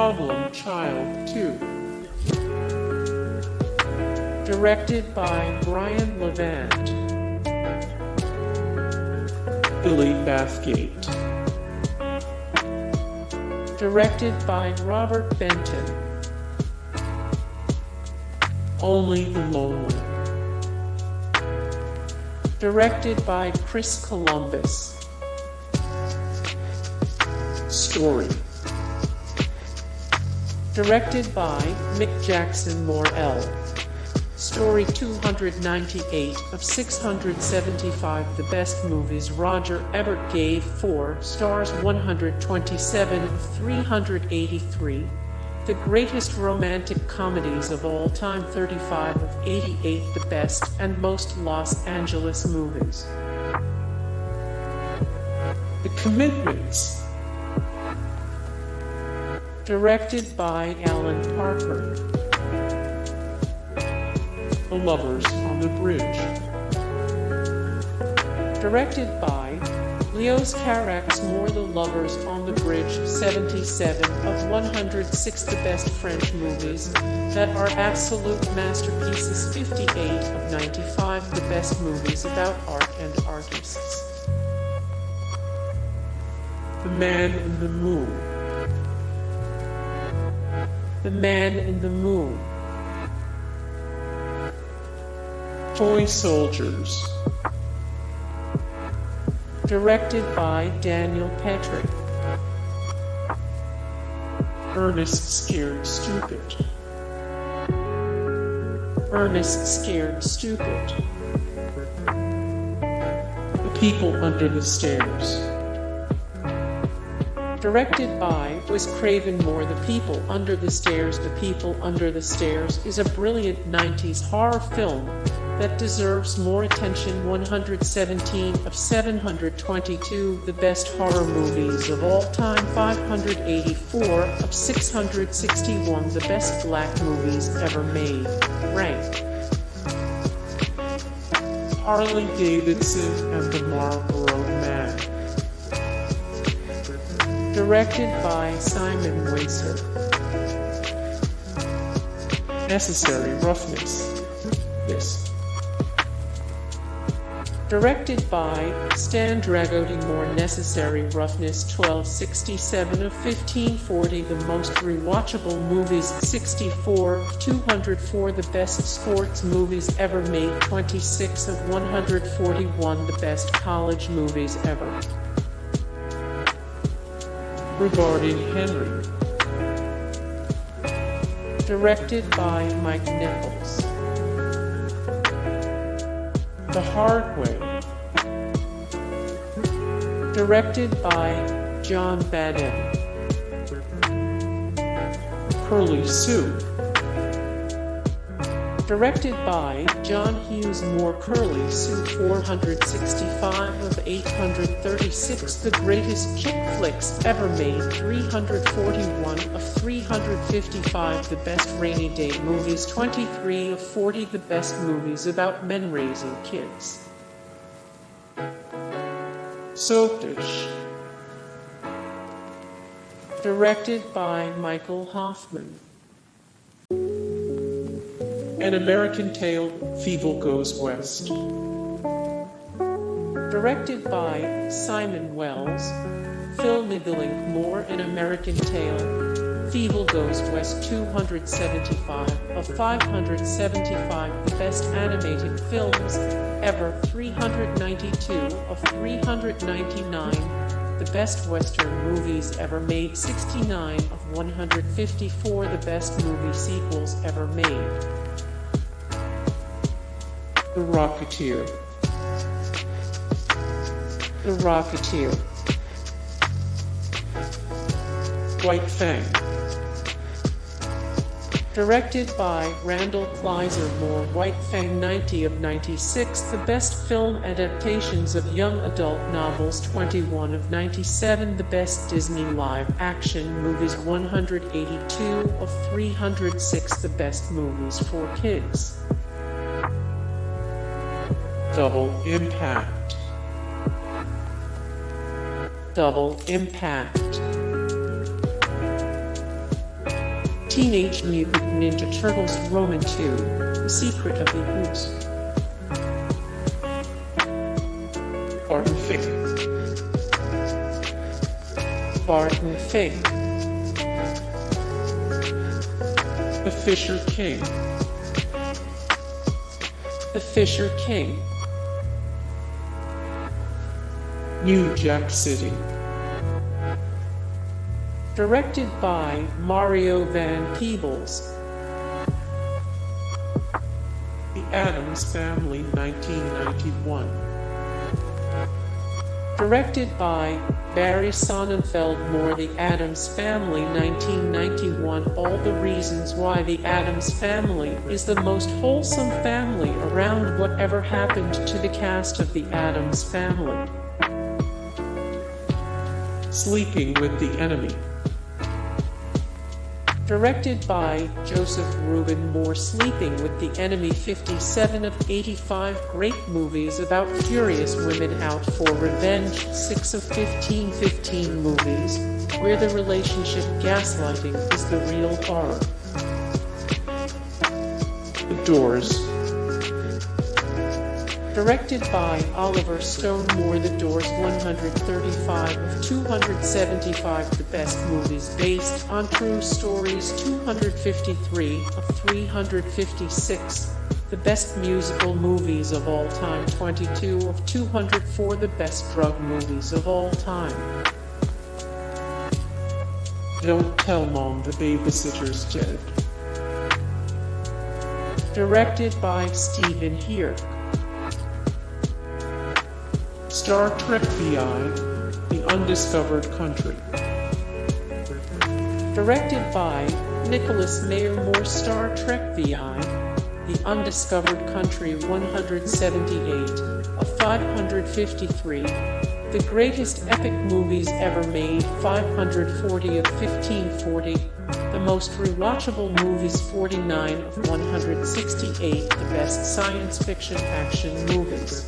Problem Child 2. Directed by Brian Levant. Billy Bathgate. Directed by Robert Benton. Only the Lonely. Directed by Chris Columbus. Story. Directed by Mick Jackson Morrell. Story 298 of 675. The best movies Roger Ebert gave 4 stars. 127 of 383. The greatest romantic comedies of all time. 35 of 88. The best and most Los Angeles movies. The Commitments. Directed by Alan Parker. The Lovers on the Bridge. Directed by Leos Carax Moore. The Lovers on the Bridge. 77 of 106. The best French movies that are absolute masterpieces. 58 of 95. The best movies about art and artists. The Man in the Moon. The Man in the Moon. Toy Soldiers. Directed by Daniel Petrie. Ernest Scared Stupid. Ernest Scared Stupid. The People Under the Stairs. Directed by Wes Craven Moore. The People Under the Stairs. The People Under the Stairs is a brilliant 90s horror film that deserves more attention. 117 of 722. The best horror movies of all time. 584 of 661. The best black movies ever made. Ranked. Harley Davidson and the Marlboro Man. Directed by Simon Weiser. Necessary Roughness. This. Directed by Stan Dragotti Moore. Necessary Roughness. 1267 of 1540. The most rewatchable movies. 64 of 204. The best sports movies ever made. 26 of 141. The best college movies ever. Regarding Henry. Directed by Mike Nichols. The Hard Way. Directed by John Badham. Curly Sue. Directed by John Hughes Moore. Curly Sue. 465 of 836. The greatest chick flicks ever made. 341 of 355. The best rainy day movies. 23 of 40. The best movies about men raising kids. Soapdish. Directed by Michael Hoffman. An American Tale, Fievel Goes West. Directed by Simon Wells. Phil Niggling Moore. An American Tale, Fievel Goes West. 275 of 575. The best animated films ever. 392 of 399. The best Western movies ever made. 69 of 154. The best movie sequels ever made. The Rocketeer. The Rocketeer. White Fang. Directed by Randall Kleiser Moore. White Fang. 90 of 96. The best film adaptations of young adult novels. 21 of 97. The best Disney live action movies. 182 of 306. The best movies for kids. Double Impact. Double Impact. Teenage Mutant Ninja Turtles Roman 2, The Secret of the Ooze. Barton Fink. Barton Fink. The Fisher King. The Fisher King. New Jack City. Directed by Mario Van Peebles. The Addams Family, 1991. Directed by Barry Sonnenfeld. The Addams Family, 1991. All the reasons why the Addams Family is the most wholesome family around. Whatever happened to the cast of the Addams Family? Sleeping with the Enemy. Directed by Joseph Reuben Moore. Sleeping with the Enemy, 57 of 85 great movies about furious women out for revenge, 6 of 15 movies where the relationship gaslighting is the real horror. The Doors. Directed by Oliver Stone. The Doors, 135 of 275 the best movies based on true stories, 253 of 356 the best musical movies of all time, 22 of 204 the best drug movies of all time. Don't Tell Mom the Babysitter's Dead. Directed by Stephen Heer. Star Trek VI, The Undiscovered Country. Directed by Nicholas Mayer. Star Trek VI, The Undiscovered Country, 178 of 553 the greatest epic movies ever made, 540 of 1540 the most rewatchable movies, 49 of 168 the best science fiction action movies.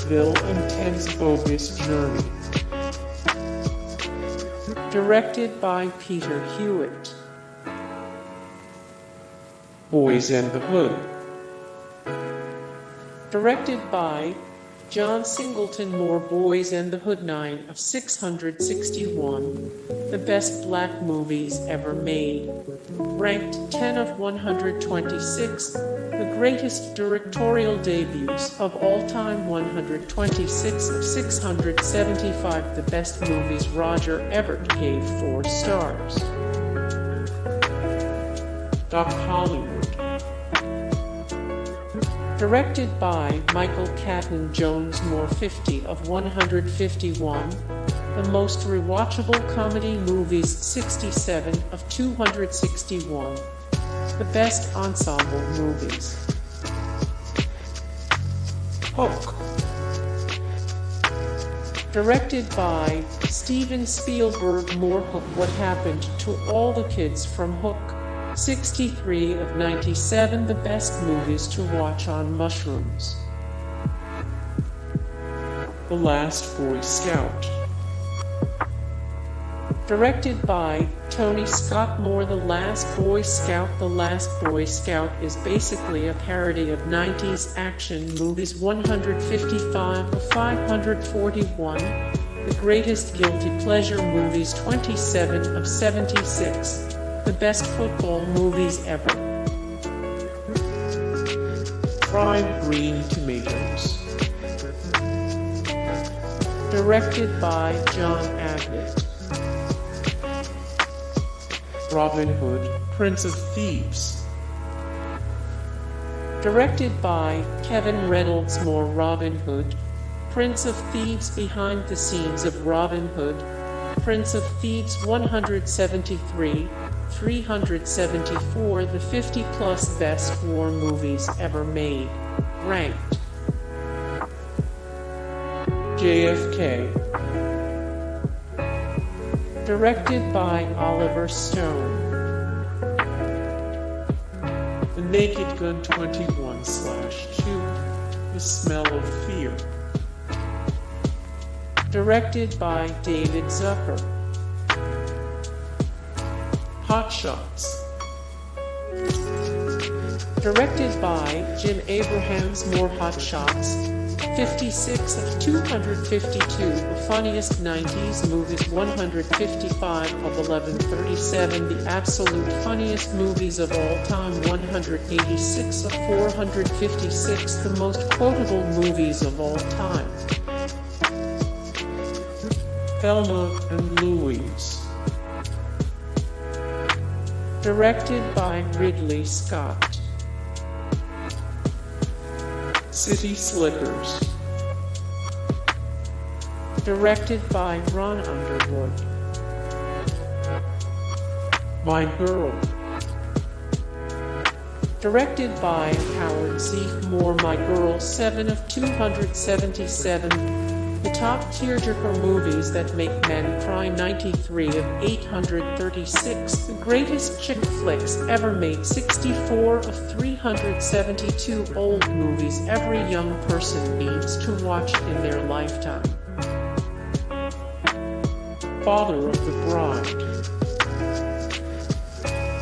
Bill and Ted's Bogus Journey. Directed by Peter Hewitt. Boyz and the Hood. Directed by John Singleton. Boyz and the Hood, 9 of 661 the best black movies ever made. Ranked 10 of 126 the greatest directorial debuts of all time, 126 of 675 the best movies. Roger Ebert gave 4 stars. Doc Hollywood. Directed by Michael Caton Jones. 50 of 151 the most rewatchable comedy movies, 67 of 261 the best ensemble movies. Hook. Directed by Steven Spielberg. Hook. What happened to all the kids from Hook? 63 of 97 the best movies to watch on mushrooms. The Last Boy Scout. Directed by Tony Scott. The Last Boy Scout. The Last Boy Scout is basically a parody of 90s action movies, 155 of 541 the greatest guilty pleasure movies, 27 of 76 the best football movies ever. Fried Green Tomatoes. Directed by John Abbott. Robin Hood, Prince of Thieves. Directed by Kevin Reynolds. Robin Hood, Prince of Thieves. Behind the scenes of Robin Hood, Prince of Thieves, 173 374 the 50-plus best war movies ever made. Ranked. JFK. Directed by Oliver Stone. The Naked Gun, 21/2 The Smell of Fear. Directed by David Zucker. Hot Shots. Directed by Jim Abrahams. More Hot Shots. 56 of 252. The funniest 90s movies. 155 of 1137. The absolute funniest movies of all time. 186 of 456. The most quotable movies of all time. Thelma and Louise. Directed by Ridley Scott. City Slickers. Directed by Ron Underwood. My Girl. Directed by Howard Zeke. More. My Girl. 7 of 277. The top tearjerker movies that make men cry. 93 of 836. The greatest chick flicks ever made. 64 of 372. Old movies every young person needs to watch in their lifetime. Father of the Bride.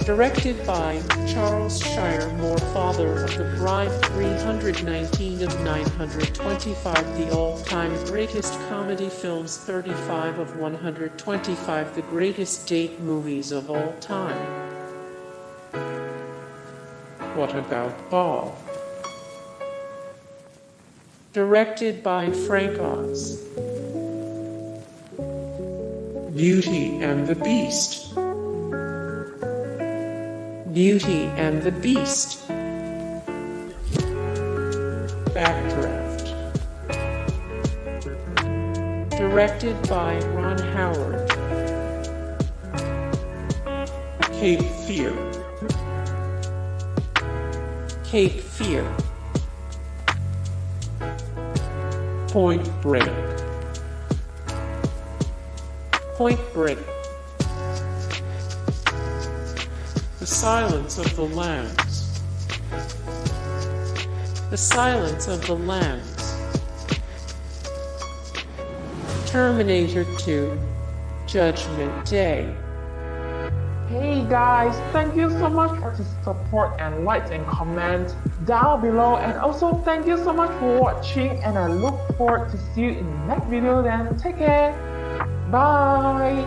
Directed by Charles Shire. More. Father of the Bride. 319 of 925. The all-time greatest comedy films. 35 of 125. The greatest date movies of all time. What About Bob? Directed by Frank Oz. Beauty and the Beast. Beauty and the Beast. Backdraft. Directed by Ron Howard. Cape Fear. Cape Fear. Point Break. Point Break. The Silence of the Lambs. The Silence of the Lambs. Terminator 2. Judgment Day. Hey guys, thank you so much for the support and likes and comments down below, and also thank you so much for watching, and I look forward to see you in the next video. Then take care. Bye.